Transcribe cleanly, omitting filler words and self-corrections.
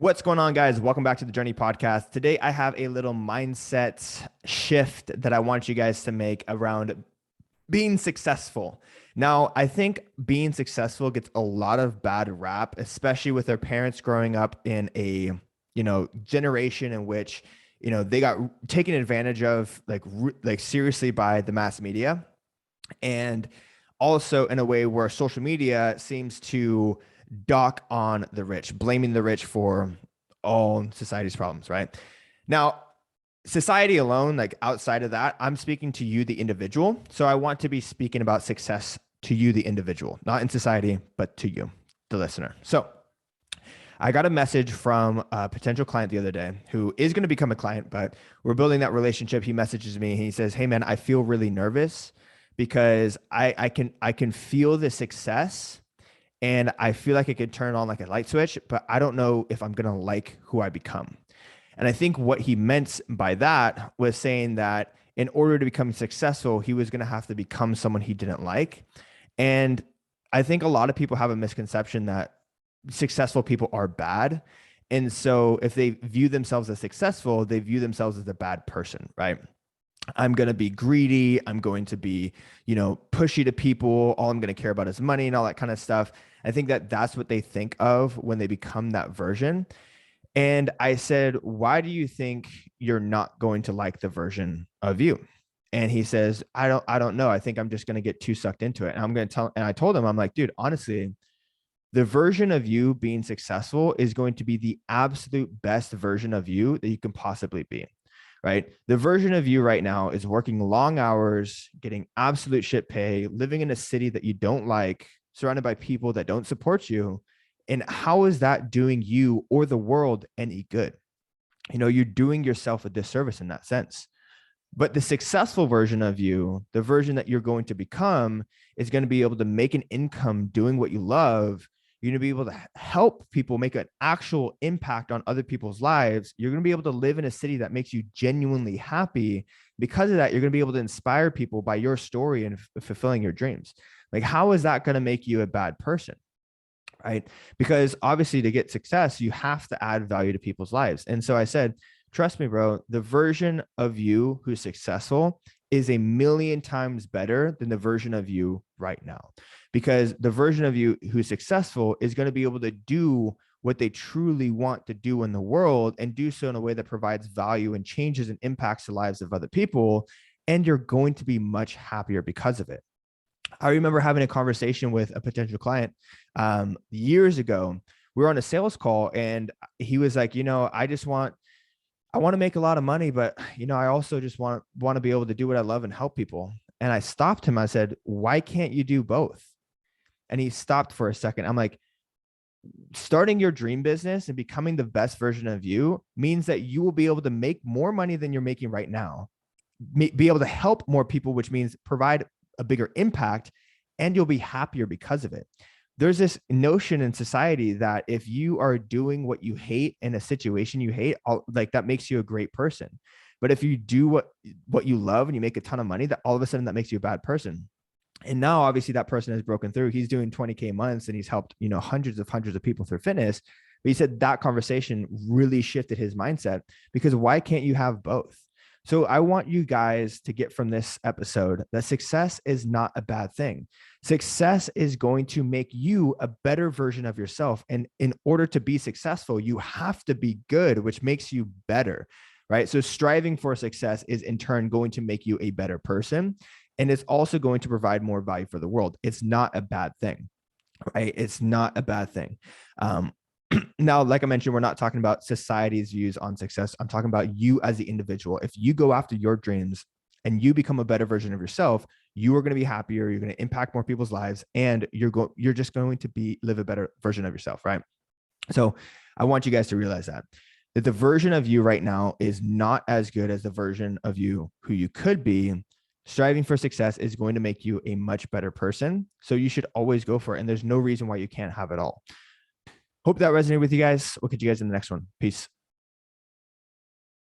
What's going on, guys? Welcome back to the Journey Podcast. Today, I have a little mindset shift that I want you guys to make around being successful. Now, I think being successful gets a lot of bad rap, especially with their parents growing up in a, generation in which, they got taken advantage of like seriously by the mass media. And also in a way where social media seems to dock on the rich, blaming the rich for all society's problems, right? Now, society alone, like outside of that, I'm speaking to you, the individual. So I want to be speaking about success to you, the individual, not in society, but to you, the listener. So I got a message from a potential client the other day who is going to become a client, but we're building that relationship. He messages me and he says, "Hey man, I feel really nervous because I can feel the success and I feel like it could turn on like a light switch, but I don't know if I'm going to like who I become." And I think what he meant by that was saying that in order to become successful, he was going to have to become someone he didn't like. And I think a lot of people have a misconception that successful people are bad. And so if they view themselves as successful, they view themselves as a bad person, right? I'm going to be greedy. I'm going to be, pushy to people. All I'm going to care about is money and all that kind of stuff. I think that that's what they think of when they become that version. And I said, "Why do you think you're not going to like the version of you?" And he says, I don't know. I think I'm just going to get too sucked into it. And I told him, I'm like, dude, honestly, the version of you being successful is going to be the absolute best version of you that you can possibly be, right? The version of you right now is working long hours, getting absolute shit pay, living in a city that you don't like, surrounded by people that don't support you. And how is that doing you or the world any good? You're doing yourself a disservice in that sense. But the successful version of you, the version that you're going to become, is going to be able to make an income doing what you love. You're going to be able to help people make an actual impact on other people's lives. You're going to be able to live in a city that makes you genuinely happy. Because of that, you're going to be able to inspire people by your story and fulfilling your dreams. Like, how is that going to make you a bad person? Right? Because obviously to get success, you have to add value to people's lives. And so I said, trust me, bro, the version of you who's successful is a million times better than the version of you right now. Because the version of you who's successful is going to be able to do what they truly want to do in the world and do so in a way that provides value and changes and impacts the lives of other people. And you're going to be much happier because of it. I remember having a conversation with a potential client years ago. We were on a sales call and he was like, I want to make a lot of money, but I also just want to be able to do what I love and help people. And I stopped him. I said, "Why can't you do both?" And he stopped for a second. I'm like, starting your dream business and becoming the best version of you means that you will be able to make more money than you're making right now, be able to help more people, which means provide a bigger impact, and you'll be happier because of it. There's this notion in society that if you are doing what you hate in a situation you hate, like that makes you a great person. But if you do what you love and you make a ton of money, that all of a sudden that makes you a bad person. And now obviously that person has broken through. He's doing 20K months and he's helped, hundreds of people through fitness. But he said that conversation really shifted his mindset, because why can't you have both? So I want you guys to get from this episode that success is not a bad thing. Success is going to make you a better version of yourself. And in order to be successful, you have to be good, which makes you better, right? So striving for success is in turn going to make you a better person. And it's also going to provide more value for the world. It's not a bad thing, right? It's not a bad thing. Now, like I mentioned, we're not talking about society's views on success. I'm talking about you as the individual. If you go after your dreams and you become a better version of yourself, you are going to be happier. You're going to impact more people's lives, and you're just going to live a better version of yourself, right? So I want you guys to realize that the version of you right now is not as good as the version of you who you could be. Striving for success is going to make you a much better person. So you should always go for it. And there's no reason why you can't have it all. Hope that resonated with you guys. We'll catch you guys in the next one. Peace.